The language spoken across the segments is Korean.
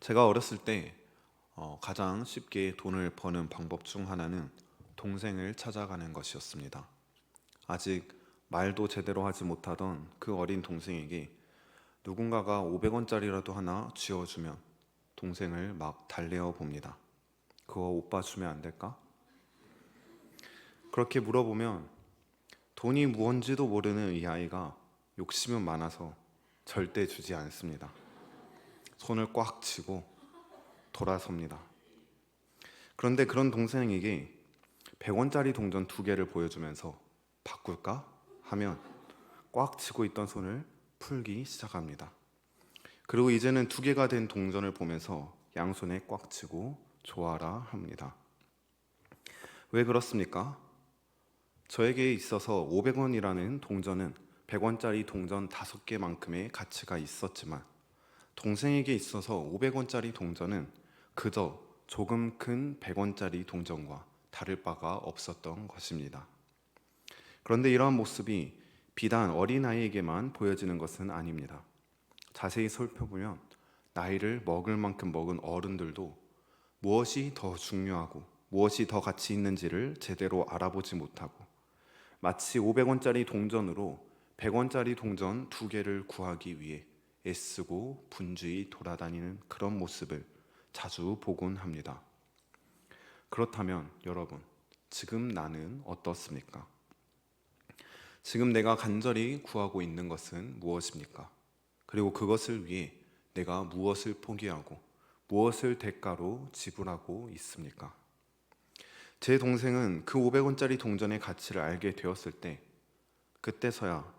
제가 어렸을 때 가장 쉽게 돈을 버는 방법 중 하나는 동생을 찾아가는 것이었습니다. 아직 말도 제대로 하지 못하던 그 어린 동생에게 누군가가 500원짜리라도 하나 쥐어주면 동생을 막 달래어 봅니다. 그거 오빠 주면 안 될까? 그렇게 물어보면 돈이 무언지도 모르는 이 아이가 욕심은 많아서 절대 주지 않습니다. 손을 꽉 쥐고 돌아섭니다. 그런데 그런 동생에게 100원짜리 동전 두 개를 보여주면서 바꿀까? 하면 꽉 쥐고 있던 손을 풀기 시작합니다. 그리고 이제는 두 개가 된 동전을 보면서 양손에 꽉 쥐고 좋아라 합니다. 왜 그렇습니까? 저에게 있어서 500원이라는 동전은 100원짜리 동전 5개만큼의 가치가 있었지만 동생에게 있어서 500원짜리 동전은 그저 조금 큰 100원짜리 동전과 다를 바가 없었던 것입니다. 그런데 이러한 모습이 비단 어린아이에게만 보여지는 것은 아닙니다. 자세히 살펴보면 나이를 먹을 만큼 먹은 어른들도 무엇이 더 중요하고 무엇이 더 가치 있는지를 제대로 알아보지 못하고 마치 500원짜리 동전으로 100원짜리 동전 두 개를 구하기 위해 애쓰고 분주히 돌아다니는 그런 모습을 자주 보곤 합니다. 그렇다면 여러분, 지금 나는 어떻습니까? 지금 내가 간절히 구하고 있는 것은 무엇입니까? 그리고 그것을 위해 내가 무엇을 포기하고 무엇을 대가로 지불하고 있습니까? 제 동생은 그 500원짜리 동전의 가치를 알게 되었을 때 그때서야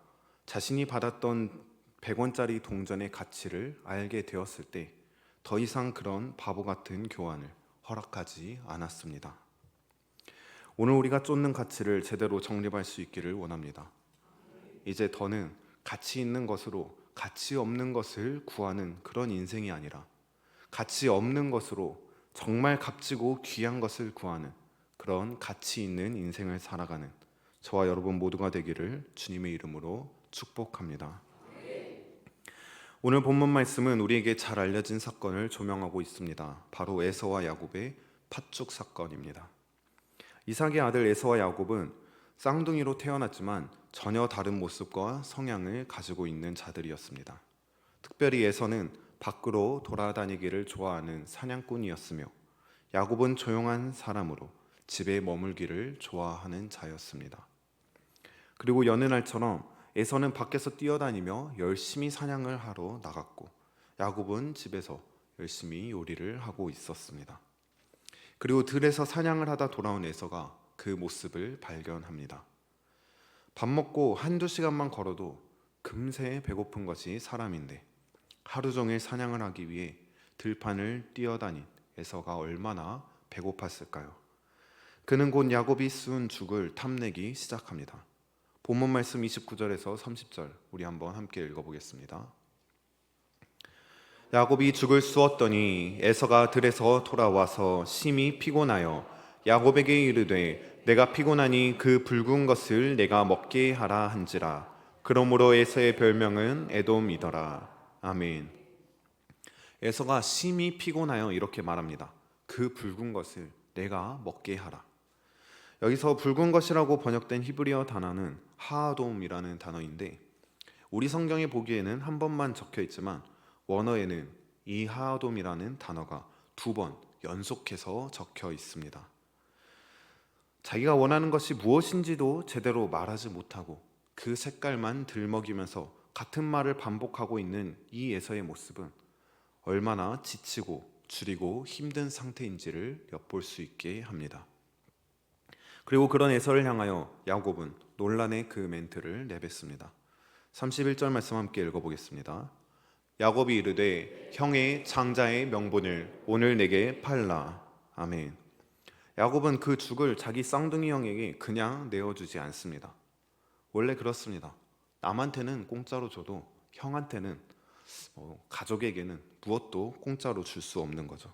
자신이 받았던 100원짜리 동전의 가치를 알게 되었을 때 더 이상 그런 바보 같은 교환을 허락하지 않았습니다. 오늘 우리가 쫓는 가치를 제대로 정립할 수 있기를 원합니다. 이제 더는 가치 있는 것으로 가치 없는 것을 구하는 그런 인생이 아니라 가치 없는 것으로 정말 값지고 귀한 것을 구하는 그런 가치 있는 인생을 살아가는 저와 여러분 모두가 되기를 주님의 이름으로 축복합니다. 오늘 본문 말씀은 우리에게 잘 알려진 사건을 조명하고 있습니다. 바로 에서와 야곱의 팥죽 사건입니다. 이삭의 아들 에서와 야곱은 쌍둥이로 태어났지만 전혀 다른 모습과 성향을 가지고 있는 자들이었습니다. 특별히 에서는 밖으로 돌아다니기를 좋아하는 사냥꾼이었으며 야곱은 조용한 사람으로 집에 머물기를 좋아하는 자였습니다. 그리고 여느 날처럼 에서는 밖에서 뛰어다니며 열심히 사냥을 하러 나갔고 야곱은 집에서 열심히 요리를 하고 있었습니다. 그리고 들에서 사냥을 하다 돌아온 에서가 그 모습을 발견합니다. 밥 먹고 한두 시간만 걸어도 금세 배고픈 것이 사람인데 하루 종일 사냥을 하기 위해 들판을 뛰어다닌 에서가 얼마나 배고팠을까요? 그는 곧 야곱이 쏜 죽을 탐내기 시작합니다. 본문 말씀 29절에서 30절 우리 한번 함께 읽어보겠습니다. 야곱이 죽을 쑤었더니 에서가 들에서 돌아와서 심히 피곤하여 야곱에게 이르되 내가 피곤하니 그 붉은 것을 내가 먹게 하라 한지라. 그러므로 에서의 별명은 에돔이더라. 아멘. 에서가 심히 피곤하여 이렇게 말합니다. 그 붉은 것을 내가 먹게 하라. 여기서 붉은 것이라고 번역된 히브리어 단어는 하아돔이라는 단어인데 우리 성경에 보기에는 한 번만 적혀 있지만 원어에는 이 하아돔이라는 단어가 2번 연속해서 적혀 있습니다. 자기가 원하는 것이 무엇인지도 제대로 말하지 못하고 그 색깔만 들먹이면서 같은 말을 반복하고 있는 이 에서의 모습은 얼마나 지치고 줄이고 힘든 상태인지를 엿볼 수 있게 합니다. 그리고 그런 에서를 향하여 야곱은 논란의 그 멘트를 내뱉습니다. 31절 말씀 함께 읽어보겠습니다. 야곱이 이르되 형의 장자의 명분을 오늘 내게 팔라. 아멘. 야곱은 그 죽을 자기 쌍둥이 형에게 그냥 내어주지 않습니다. 원래 그렇습니다. 남한테는 공짜로 줘도 형한테는 가족에게는 무엇도 공짜로 줄 수 없는 거죠.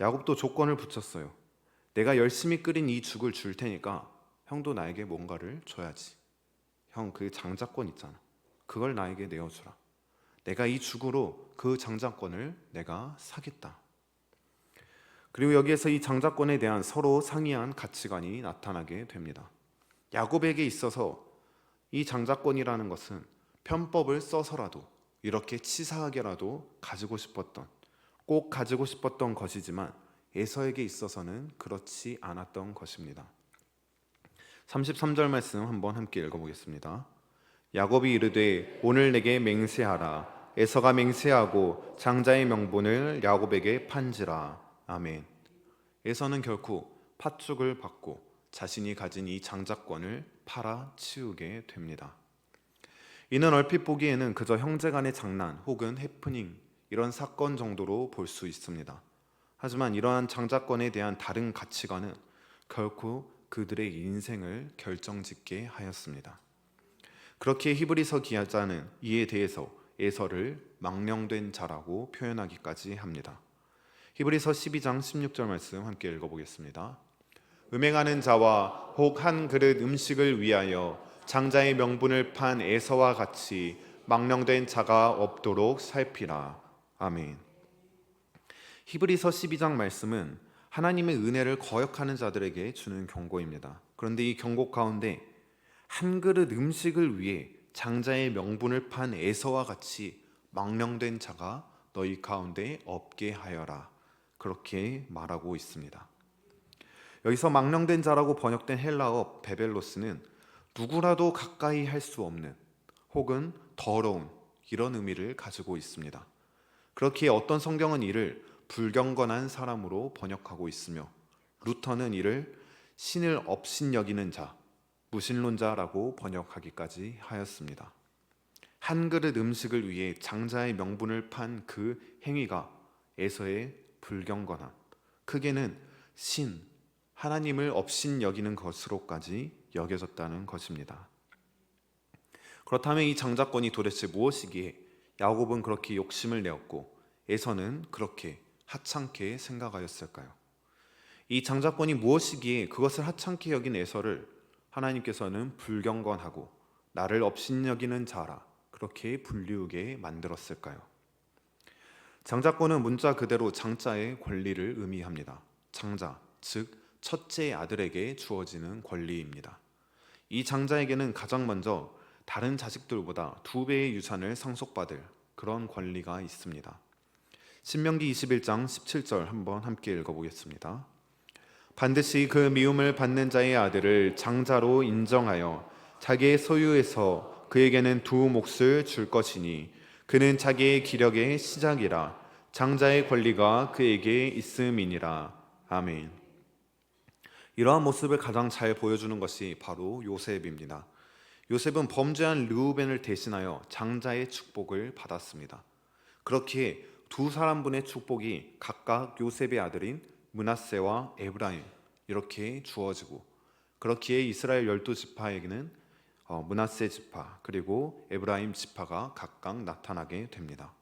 야곱도 조건을 붙였어요. 내가 열심히 끓인 이 죽을 줄 테니까 형도 나에게 뭔가를 줘야지. 형 그 장자권 있잖아. 그걸 나에게 내어주라. 내가 이 죽으로 그 장자권을 내가 사겠다. 그리고 여기에서 이 장자권에 대한 서로 상이한 가치관이 나타나게 됩니다. 야곱에게 있어서 이 장자권이라는 것은 편법을 써서라도 이렇게 치사하게라도 가지고 싶었던, 꼭 가지고 싶었던 것이지만 에서에게 있어서는 그렇지 않았던 것입니다. 33절 말씀 한번 함께 읽어보겠습니다. 야곱이 이르되 오늘 내게 맹세하라. 에서가 맹세하고 장자의 명분을 야곱에게 판지라. 아멘. 에서는 결코 팥죽을 받고 자신이 가진 이 장자권을 팔아치우게 됩니다. 이는 얼핏 보기에는 그저 형제간의 장난 혹은 해프닝, 이런 사건 정도로 볼 수 있습니다. 하지만 이러한 장자권에 대한 다른 가치관은 결코 그들의 인생을 결정짓게 하였습니다. 그렇게 히브리서 기자는 이에 대해서 에서를 망령된 자라고 표현하기까지 합니다. 히브리서 12장 16절 말씀 함께 읽어보겠습니다. 음행하는 자와 혹 한 그릇 음식을 위하여 장자의 명분을 판 에서와 같이 망령된 자가 없도록 살피라. 아멘. 히브리서 12장 말씀은 하나님의 은혜를 거역하는 자들에게 주는 경고입니다. 그런데 이 경고 가운데 한 그릇 음식을 위해 장자의 명분을 판 에서와 같이 망령된 자가 너희 가운데 없게 하여라, 그렇게 말하고 있습니다. 여기서 망령된 자라고 번역된 헬라어 베벨로스는 누구라도 가까이 할 수 없는 혹은 더러운, 이런 의미를 가지고 있습니다. 그렇기에 어떤 성경은 이를 불경건한 사람으로 번역하고 있으며 루터는 이를 신을 업신여기는 자, 무신론자라고 번역하기까지 하였습니다. 한 그릇 음식을 위해 장자의 명분을 판 그 행위가 에서의 불경건함, 크게는 신, 하나님을 업신여기는 것으로까지 여겨졌다는 것입니다. 그렇다면 이 장자권이 도대체 무엇이기에 야곱은 그렇게 욕심을 내었고 에서는 그렇게 하찮게 생각하였을까요? 이 장자권이 무엇이기에 그것을 하찮게 여긴 에서를 하나님께서는 불경건하고 나를 업신여기는 자라 그렇게 불리우게 만들었을까요? 장자권은 문자 그대로 장자의 권리를 의미합니다. 장자, 즉 첫째 아들에게 주어지는 권리입니다. 이 장자에게는 가장 먼저 다른 자식들보다 2배의 유산을 상속받을 그런 권리가 있습니다. 신명기 21장 17절 한번 함께 읽어보겠습니다. 반드시 그 미움을 받는 자의 아들을 장자로 인정하여 자기의 소유에서 그에게는 2 몫을 줄 것이니 그는 자기의 기력의 시작이라 장자의 권리가 그에게 있음이니라. 아멘. 이러한 모습을 가장 잘 보여주는 것이 바로 요셉입니다. 요셉은 범죄한 르우벤을 대신하여 장자의 축복을 받았습니다. 그렇기에 2사람분의 축복이 각각 요셉의 아들인 므낫세와 에브라임 이렇게 주어지고, 그렇기에 이스라엘 12지파에게는 므낫세 지파 그리고 에브라임 지파가 각각 나타나게 됩니다.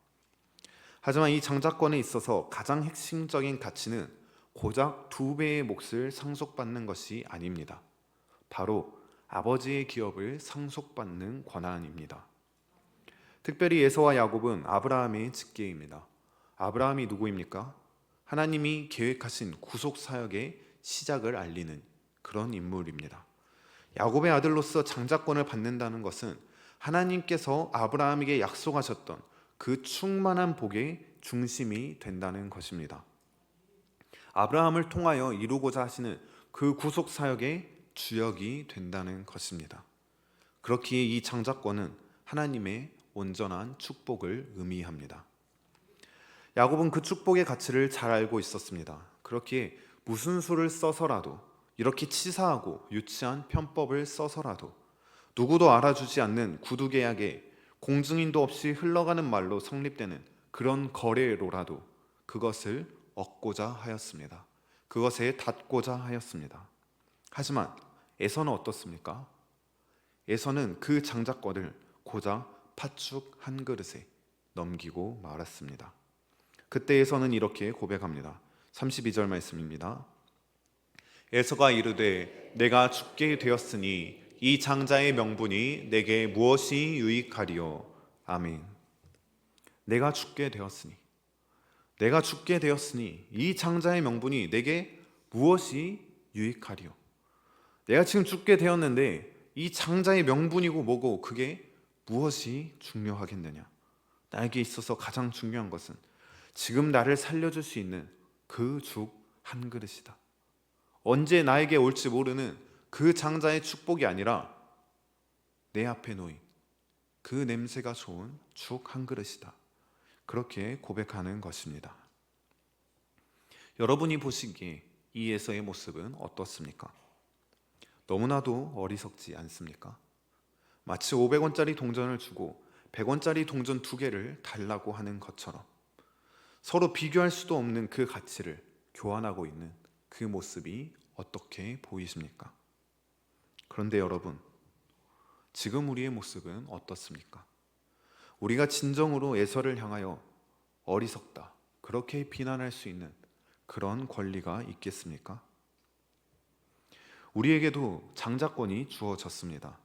하지만 이 장자권에 있어서 가장 핵심적인 가치는 고작 2배의 몫을 상속받는 것이 아닙니다. 바로 아버지의 기업을 상속받는 권한입니다. 특별히 에서와 야곱은 아브라함의 직계입니다. 아브라함이 누구입니까? 하나님이 계획하신 구속 사역의 시작을 알리는 그런 인물입니다. 야곱의 아들로서 장자권을 받는다는 것은 하나님께서 아브라함에게 약속하셨던 그 충만한 복의 중심이 된다는 것입니다. 아브라함을 통하여 이루고자 하시는 그 구속 사역의 주역이 된다는 것입니다. 그렇기에 이 장자권은 하나님의 온전한 축복을 의미합니다. 야곱은 그 축복의 가치를 잘 알고 있었습니다. 그렇기에 무슨 수를 써서라도, 이렇게 치사하고 유치한 편법을 써서라도, 누구도 알아주지 않는 구두계약에 공증인도 없이 흘러가는 말로 성립되는 그런 거래로라도 그것을 얻고자 하였습니다. 그것에 닿고자 하였습니다. 하지만 에서는 어떻습니까? 에서는 그 장자권을 고작 팥죽 한 그릇에 넘기고 말았습니다. 그때 에서는 이렇게 고백합니다. 32절 말씀입니다. 에서가 이르되 내가 죽게 되었으니 이 장자의 명분이 내게 무엇이 유익하리요. 아멘. 내가 죽게 되었으니 내가 죽게 되었으니 이 장자의 명분이 내게 무엇이 유익하리요? 내가 지금 죽게 되었는데 이 장자의 명분이고 뭐고 그게 무엇이 중요하겠느냐? 나에게 있어서 가장 중요한 것은 지금 나를 살려줄 수 있는 그 죽 한 그릇이다. 언제 나에게 올지 모르는 그 장자의 축복이 아니라 내 앞에 놓인 그 냄새가 좋은 죽 한 그릇이다. 그렇게 고백하는 것입니다. 여러분이 보시기에 이 예서의 모습은 어떻습니까? 너무나도 어리석지 않습니까? 마치 500원짜리 동전을 주고 100원짜리 동전 2개를 달라고 하는 것처럼 서로 비교할 수도 없는 그 가치를 교환하고 있는 그 모습이 어떻게 보이십니까? 그런데 여러분, 지금 우리의 모습은 어떻습니까? 우리가 진정으로 에서를 향하여 어리석다, 그렇게 비난할 수 있는 그런 권리가 있겠습니까? 우리에게도 장자권이 주어졌습니다.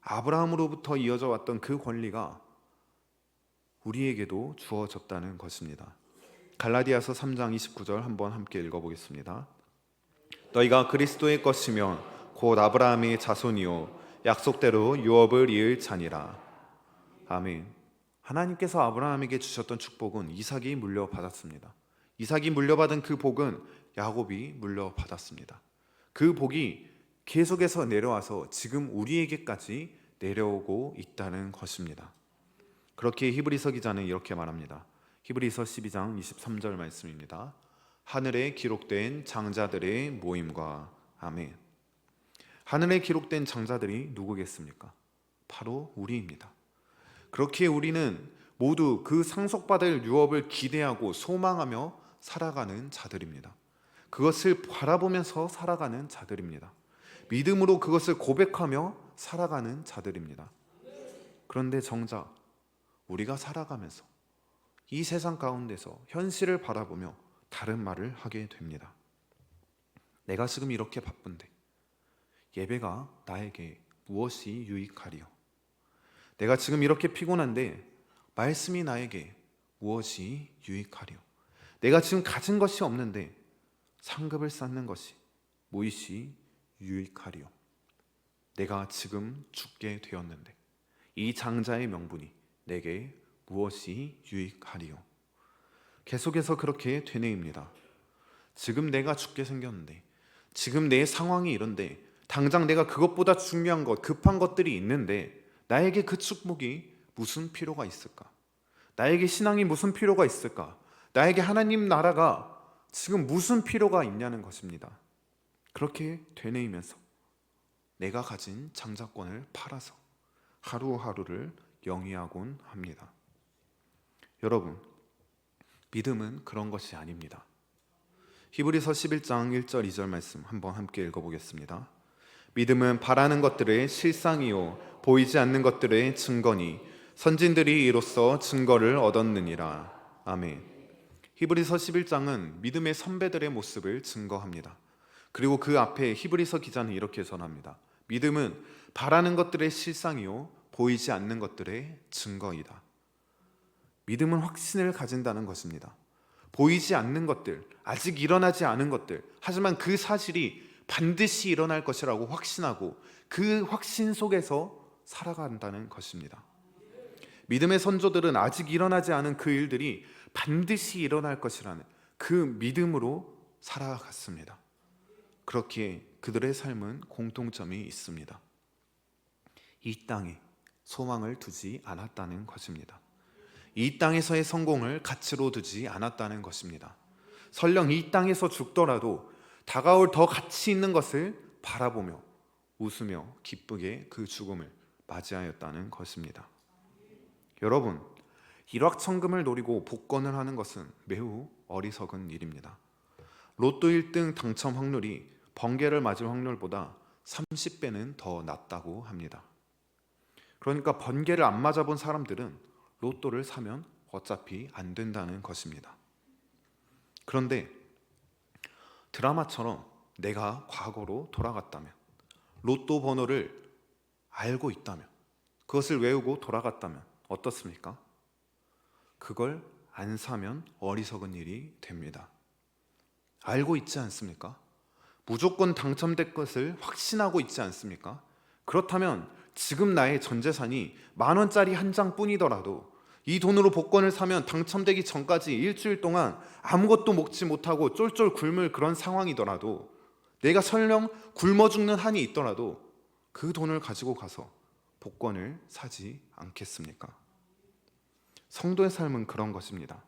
아브라함으로부터 이어져 왔던 그 권리가 우리에게도 주어졌다는 것입니다. 갈라디아서 3장 29절 한번 함께 읽어보겠습니다. 너희가 그리스도의 것이면 곧 아브라함의 자손이요 약속대로 유업을 이을 자니라. 아멘. 하나님께서 아브라함에게 주셨던 축복은 이삭이 물려받았습니다. 이삭이 물려받은 그 복은 야곱이 물려받았습니다. 그 복이 계속해서 내려와서 지금 우리에게까지 내려오고 있다는 것입니다. 그렇게 히브리서 기자는 이렇게 말합니다. 히브리서 12장 23절 말씀입니다. 하늘에 기록된 장자들의 모임과 아멘. 하늘에 기록된 장자들이 누구겠습니까? 바로 우리입니다. 그렇게 우리는 모두 그 상속받을 유업을 기대하고 소망하며 살아가는 자들입니다. 그것을 바라보면서 살아가는 자들입니다. 믿음으로 그것을 고백하며 살아가는 자들입니다. 그런데 정작 우리가 살아가면서 이 세상 가운데서 현실을 바라보며 다른 말을 하게 됩니다. 내가 지금 이렇게 바쁜데 예배가 나에게 무엇이 유익하리요? 내가 지금 이렇게 피곤한데 말씀이 나에게 무엇이 유익하리요? 내가 지금 가진 것이 없는데 상급을 쌓는 것이 무엇이 유익하리요? 내가 지금 죽게 되었는데 이 장자의 명분이 내게 무엇이 유익하리요? 계속해서 그렇게 되뇌입니다. 지금 내가 죽게 생겼는데, 지금 내 상황이 이런데, 당장 내가 그것보다 중요한 것, 급한 것들이 있는데 나에게 그 축복이 무슨 필요가 있을까? 나에게 신앙이 무슨 필요가 있을까? 나에게 하나님 나라가 지금 무슨 필요가 있냐는 것입니다. 그렇게 되뇌이면서 내가 가진 장자권을 팔아서 하루하루를 영위하곤 합니다. 여러분, 믿음은 그런 것이 아닙니다. 히브리서 11장 1절 2절 말씀 한번 함께 읽어보겠습니다. 믿음은 바라는 것들의 실상이요 보이지 않는 것들의 증거니 선진들이 이로써 증거를 얻었느니라. 아멘. 히브리서 11장은 믿음의 선배들의 모습을 증거합니다. 그리고 그 앞에 히브리서 기자는 이렇게 전합니다. 믿음은 바라는 것들의 실상이요 보이지 않는 것들의 증거이다. 믿음은 확신을 가진다는 것입니다. 보이지 않는 것들, 아직 일어나지 않은 것들, 하지만 그 사실이 반드시 일어날 것이라고 확신하고 그 확신 속에서 살아간다는 것입니다. 믿음의 선조들은 아직 일어나지 않은 그 일들이 반드시 일어날 것이라는 그 믿음으로 살아갔습니다. 그렇기에 그들의 삶은 공통점이 있습니다. 이 땅에 소망을 두지 않았다는 것입니다. 이 땅에서의 성공을 가치로 두지 않았다는 것입니다. 설령 이 땅에서 죽더라도 다가올 더 가치 있는 것을 바라보며 웃으며 기쁘게 그 죽음을 맞이하였다는 것입니다. 여러분, 일확천금을 노리고 복권을 하는 것은 매우 어리석은 일입니다. 로또 1등 당첨 확률이 번개를 맞을 확률보다 30배는 더 낮다고 합니다. 그러니까 번개를 안 맞아본 사람들은 로또를 사면 어차피 안 된다는 것입니다. 그런데 드라마처럼 내가 과거로 돌아갔다면, 로또 번호를 알고 있다면, 그것을 외우고 돌아갔다면 어떻습니까? 그걸 안 사면 어리석은 일이 됩니다. 알고 있지 않습니까? 무조건 당첨될 것을 확신하고 있지 않습니까? 그렇다면 지금 나의 전 재산이 10,000원짜리 한 장뿐이더라도 이 돈으로 복권을 사면 당첨되기 전까지 일주일 동안 아무것도 먹지 못하고 쫄쫄 굶을 그런 상황이더라도, 내가 설령 굶어 죽는 한이 있더라도 그 돈을 가지고 가서 복권을 사지 않겠습니까? 성도의 삶은 그런 것입니다.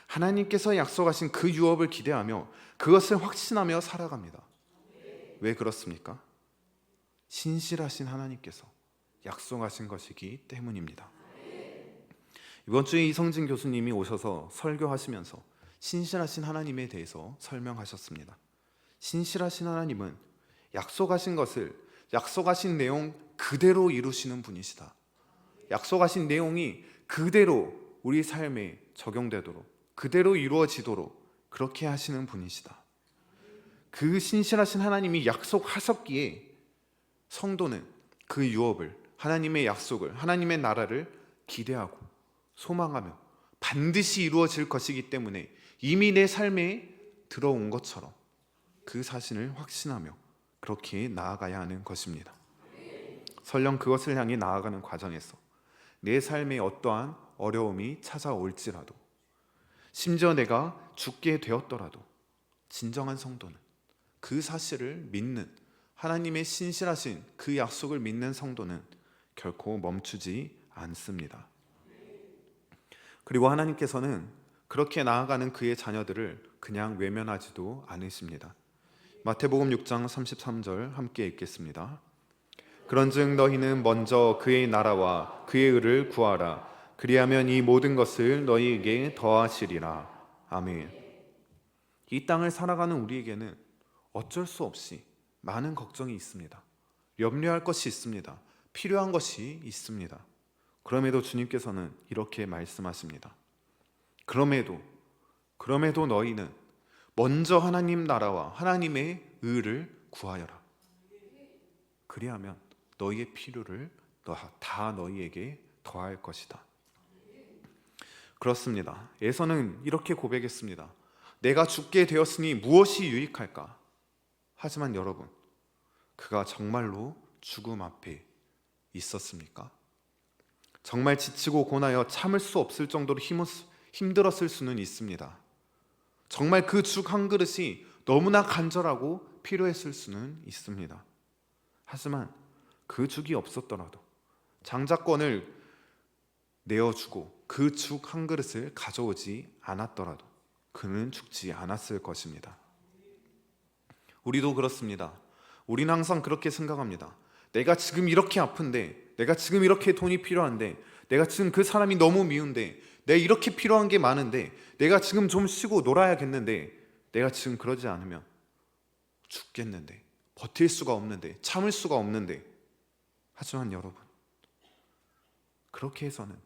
하나님께서 약속하신 그 유업을 기대하며 그것을 확신하며 살아갑니다. 왜 그렇습니까? 신실하신 하나님께서 약속하신 것이기 때문입니다. 이번 주에 이성진 교수님이 오셔서 설교하시면서 신실하신 하나님에 대해서 설명하셨습니다. 신실하신 하나님은 약속하신 것을 약속하신 내용 그대로 이루시는 분이시다. 약속하신 내용이 그대로 우리 삶에 적용되도록, 그대로 이루어지도록 그렇게 하시는 분이시다. 그 신실하신 하나님이 약속하셨기에 성도는 그 유업을, 하나님의 약속을, 하나님의 나라를 기대하고 소망하며 반드시 이루어질 것이기 때문에 이미 내 삶에 들어온 것처럼 그 사실을 확신하며 그렇게 나아가야 하는 것입니다. 설령 그것을 향해 나아가는 과정에서 내 삶에 어떠한 어려움이 찾아올지라도, 심지어 내가 죽게 되었더라도 진정한 성도는 그 사실을 믿는, 하나님의 신실하신 그 약속을 믿는 성도는 결코 멈추지 않습니다. 그리고 하나님께서는 그렇게 나아가는 그의 자녀들을 그냥 외면하지도 않으십니다. 마태복음 6장 33절 함께 읽겠습니다. 그런즉 너희는 먼저 그의 나라와 그의 의를 구하라. 그리하면 이 모든 것을 너희에게 더하시리라. 아멘. 이 땅을 살아가는 우리에게는 어쩔 수 없이 많은 걱정이 있습니다. 염려할 것이 있습니다. 필요한 것이 있습니다. 그럼에도 주님께서는 이렇게 말씀하십니다. 그럼에도 너희는 먼저 하나님 나라와 하나님의 의를 구하여라. 그리하면 너희의 필요를 다 너희에게 더할 것이다. 그렇습니다. 에서는 이렇게 고백했습니다. 내가 죽게 되었으니 무엇이 유익할까? 하지만 여러분, 그가 정말로 죽음 앞에 있었습니까? 정말 지치고 고나여 참을 수 없을 정도로 힘들었을 수는 있습니다. 정말 그 죽 한 그릇이 너무나 간절하고 필요했을 수는 있습니다. 하지만 그 죽이 없었더라도, 장자권을 내어주고 그 죽 한 그릇을 가져오지 않았더라도 그는 죽지 않았을 것입니다. 우리도 그렇습니다. 우리는 항상 그렇게 생각합니다. 내가 지금 이렇게 아픈데, 내가 지금 이렇게 돈이 필요한데, 내가 지금 그 사람이 너무 미운데, 내가 이렇게 필요한 게 많은데, 내가 지금 좀 쉬고 놀아야겠는데, 내가 지금 그러지 않으면 죽겠는데, 버틸 수가 없는데, 참을 수가 없는데. 하지만 여러분, 그렇게 해서는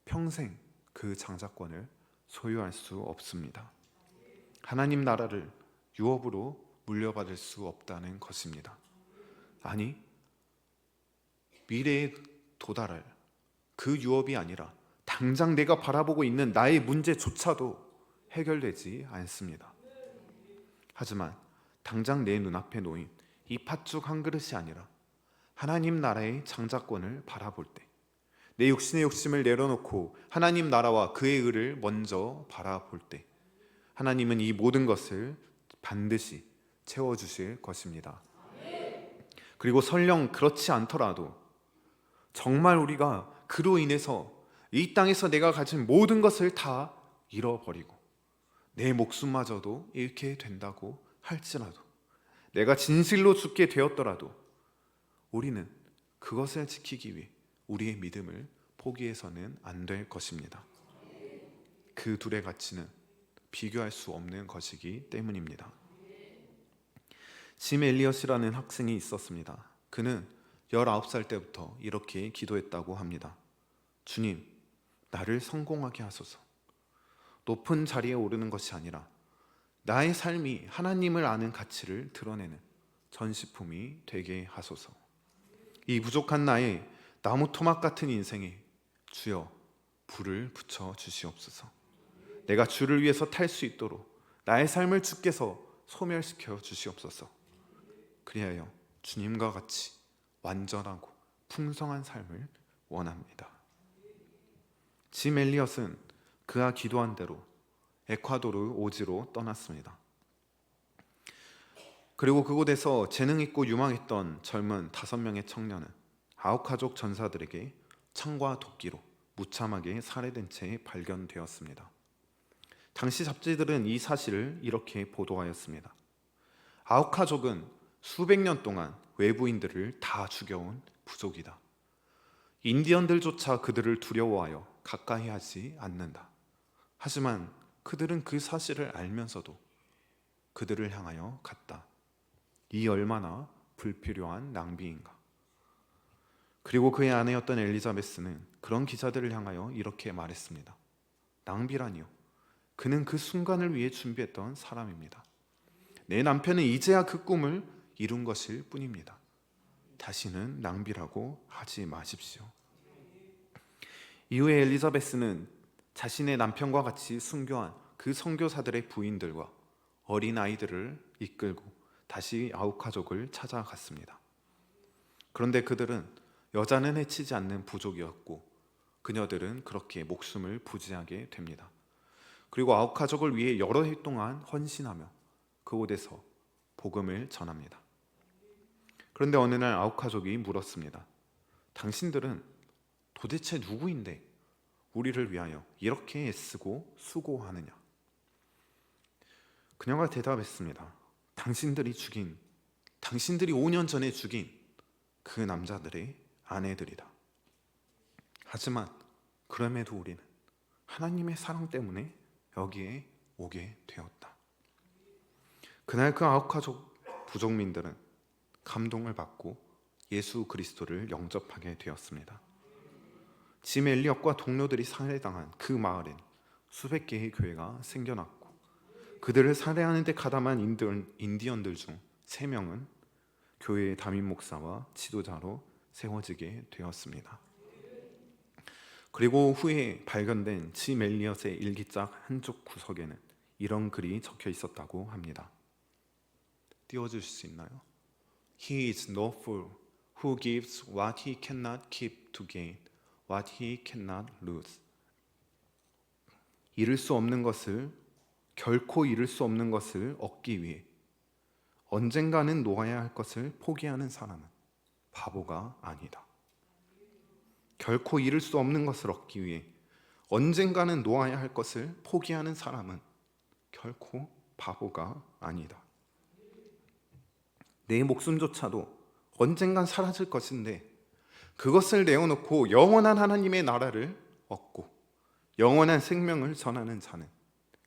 평생 그 장자권을 소유할 수 없습니다. 하나님 나라를 유업으로 물려받을 수 없다는 것입니다. 아니, 미래에 도달할 그 유업이 아니라 당장 내가 바라보고 있는 나의 문제조차도 해결되지 않습니다. 하지만 당장 내 눈앞에 놓인 이 팥죽 한 그릇이 아니라 하나님 나라의 장자권을 바라볼 때, 내 육신의 욕심을 내려놓고 하나님 나라와 그의 의를 먼저 바라볼 때, 하나님은 이 모든 것을 반드시 채워주실 것입니다. 그리고 설령 그렇지 않더라도 정말 우리가 그로 인해서 이 땅에서 내가 가진 모든 것을 다 잃어버리고 내 목숨마저도 잃게 된다고 할지라도, 내가 진실로 죽게 되었더라도 우리는 그것을 지키기 위해 우리의 믿음을 포기해서는 안 될 것입니다. 그 둘의 가치는 비교할 수 없는 것이기 때문입니다. 짐 엘리엇이라는 학생이 있었습니다. 그는 19살 때부터 이렇게 기도했다고 합니다. 주님, 나를 성공하게 하소서. 높은 자리에 오르는 것이 아니라 나의 삶이 하나님을 아는 가치를 드러내는 전시품이 되게 하소서. 이 부족한 나의 나무 토막 같은 인생에 주여 불을 붙여 주시옵소서. 내가 주를 위해서 탈 수 있도록 나의 삶을 주께서 소멸시켜 주시옵소서. 그리하여 주님과 같이 완전하고 풍성한 삶을 원합니다. 짐 엘리엇은 그가 기도한 대로 에콰도르 오지로 떠났습니다. 그리고 그곳에서 재능 있고 유망했던 젊은 5명의 청년은 아우카족 전사들에게 창과 도끼로 무참하게 살해된 채 발견되었습니다. 당시 잡지들은 이 사실을 이렇게 보도하였습니다. 아우카족은 수백 년 동안 외부인들을 다 죽여온 부족이다. 인디언들조차 그들을 두려워하여 가까이 하지 않는다. 하지만 그들은 그 사실을 알면서도 그들을 향하여 갔다. 이 얼마나 불필요한 낭비인가. 그리고 그의 아내였던 엘리자베스는 그런 기자들을 향하여 이렇게 말했습니다. 낭비라니요. 그는 그 순간을 위해 준비했던 사람입니다. 내 남편은 이제야 그 꿈을 이룬 것일 뿐입니다. 다시는 낭비라고 하지 마십시오. 이후에 엘리자베스는 자신의 남편과 같이 순교한 그 선교사들의 부인들과 어린 아이들을 이끌고 다시 아우카족을 찾아갔습니다. 그런데 그들은 여자는 해치지 않는 부족이었고 그녀들은 그렇게 목숨을 부지하게 됩니다. 그리고 아우카족을 위해 여러 해 동안 헌신하며 그곳에서 복음을 전합니다. 그런데 어느 날 아우카족이 물었습니다. 당신들은 도대체 누구인데 우리를 위하여 이렇게 애쓰고 수고하느냐? 그녀가 대답했습니다. 당신들이 5년 전에 죽인 그 남자들의 아내들이다. 하지만 그럼에도 우리는 하나님의 사랑 때문에 여기에 오게 되었다. 그날 그 아우카족 부족민들은 감동을 받고 예수 그리스도를 영접하게 되었습니다. 짐 엘리엇과 동료들이 살해당한 그 마을엔 수백 개의 교회가 생겨났고 그들을 살해하는 데 가담한 인디언들 중 3명은 교회의 담임 목사와 지도자로 세워지게 되었습니다. 그리고 후에 발견된 짐 엘리엇의 일기장 한쪽 구석에는 이런 글이 적혀 있었다고 합니다. 띄워주실 수 있나요? He is no fool who gives what he cannot keep to gain what he cannot lose. 결코 잃을 수 없는 것을 얻기 위해 언젠가는 놓아야 할 것을 포기하는 사람은 바보가 아니다. 결코 잃을 수 없는 것을 얻기 위해 언젠가는 놓아야 할 것을 포기하는 사람은 결코 바보가 아니다. 내 목숨조차도 언젠간 사라질 것인데 그것을 내어놓고 영원한 하나님의 나라를 얻고 영원한 생명을 전하는 자는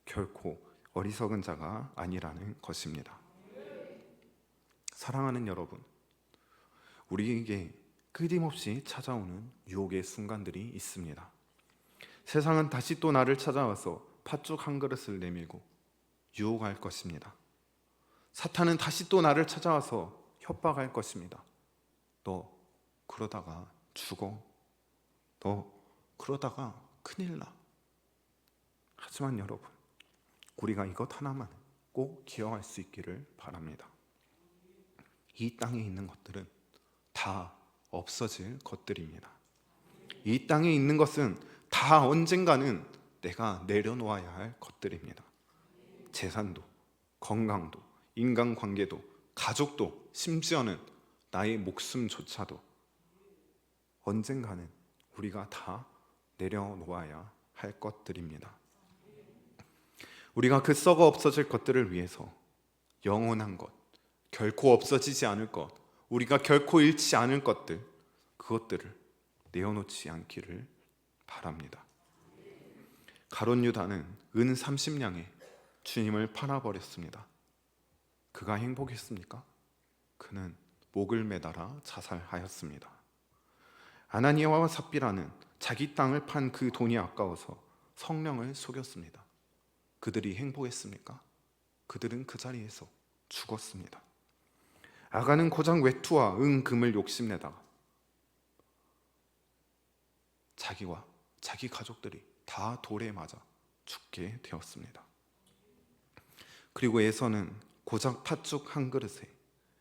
결코 어리석은 자가 아니라는 것입니다. 사랑하는 여러분, 우리에게 끊임없이 찾아오는 유혹의 순간들이 있습니다. 세상은 다시 또 나를 찾아와서 팥죽 한 그릇을 내밀고 유혹할 것입니다. 사탄은 다시 또 나를 찾아와서 협박할 것입니다. 너 그러다가 죽어. 너 그러다가 큰일 나. 하지만 여러분, 우리가 이것 하나만 꼭 기억할 수 있기를 바랍니다. 이 땅에 있는 것들은 다 없어질 것들입니다. 이 땅에 있는 것은 다 언젠가는 내가 내려놓아야 할 것들입니다. 재산도, 건강도, 인간관계도, 가족도, 심지어는 나의 목숨조차도 언젠가는 우리가 다 내려놓아야 할 것들입니다. 우리가 그 썩어 없어질 것들을 위해서 영원한 것, 결코 없어지지 않을 것, 우리가 결코 잃지 않을 것들, 그것들을 내어놓지 않기를 바랍니다. 가룟 유다는 은 30냥에 주님을 팔아버렸습니다. 그가 행복했습니까? 그는 목을 매달아 자살하였습니다. 아나니아와 삽비라는 자기 땅을 판 그 돈이 아까워서 성령을 속였습니다. 그들이 행복했습니까? 그들은 그 자리에서 죽었습니다. 아가는 고작 외투와 은, 금을 욕심내다가 자기와 자기 가족들이 다 돌에 맞아 죽게 되었습니다. 그리고 에서는 고작 팥죽 한 그릇에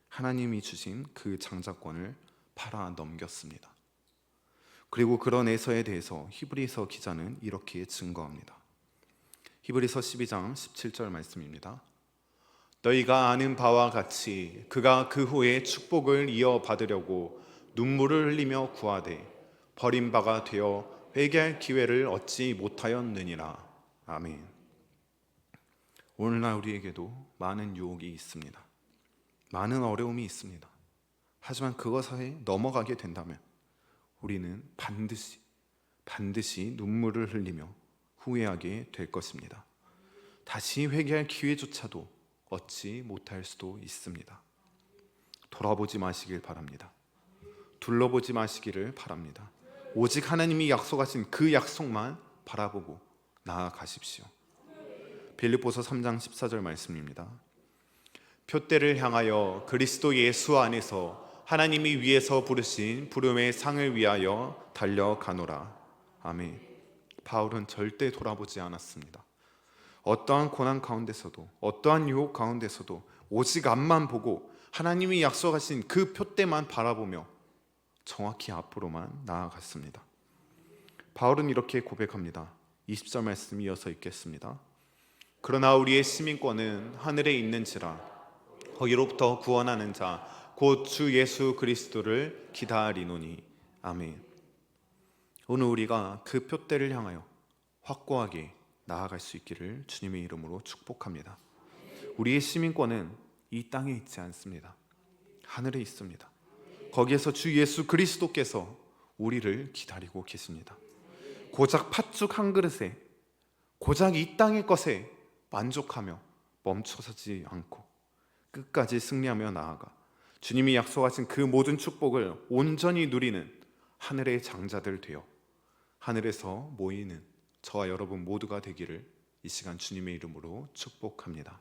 하나님이 주신 그 장자권을 팔아 넘겼습니다. 그리고 그런 에서에 대해서 히브리서 기자는 이렇게 증거합니다. 히브리서 12장 17절 말씀입니다. 너희가 아는 바와 같이 그가 그 후에 축복을 이어받으려고 눈물을 흘리며 구하되 버림바가 되어 회개할 기회를 얻지 못하였느니라. 아멘. 오늘날 우리에게도 많은 유혹이 있습니다. 많은 어려움이 있습니다. 하지만 그것에 넘어가게 된다면 우리는 반드시 눈물을 흘리며 후회하게 될 것입니다. 다시 회개할 기회조차도 얻지 못할 수도 있습니다. 돌아보지 마시길 바랍니다. 둘러보지 마시기를 바랍니다. 오직 하나님이 약속하신 그 약속만 바라보고 나아가십시오. 빌립보서 3장 14절 말씀입니다. 표대를 향하여 그리스도 예수 안에서 하나님이 위에서 부르신 부름의 상을 위하여 달려가노라. 아멘. 바울은 절대 돌아보지 않았습니다. 어떠한 고난 가운데서도, 어떠한 유혹 가운데서도 오직 앞만 보고 하나님이 약속하신 그 표대만 바라보며 정확히 앞으로만 나아갔습니다. 바울은 이렇게 고백합니다. 20절 말씀 이어서 읽겠습니다. 그러나 우리의 시민권은 하늘에 있는지라 거기로부터 구원하는 자 곧 주 예수 그리스도를 기다리노니. 아멘. 오늘 우리가 그 표대를 향하여 확고하게 나아갈 수 있기를 주님의 이름으로 축복합니다. 우리의 시민권은 이 땅에 있지 않습니다. 하늘에 있습니다. 거기에서 주 예수 그리스도께서 우리를 기다리고 계십니다. 고작 팥죽 한 그릇에, 고작 이 땅의 것에 만족하며 멈춰서지 않고 끝까지 승리하며 나아가 주님이 약속하신 그 모든 축복을 온전히 누리는 하늘의 장자들 되어 하늘에서 모이는 저와 여러분 모두가 되기를 이 시간 주님의 이름으로 축복합니다.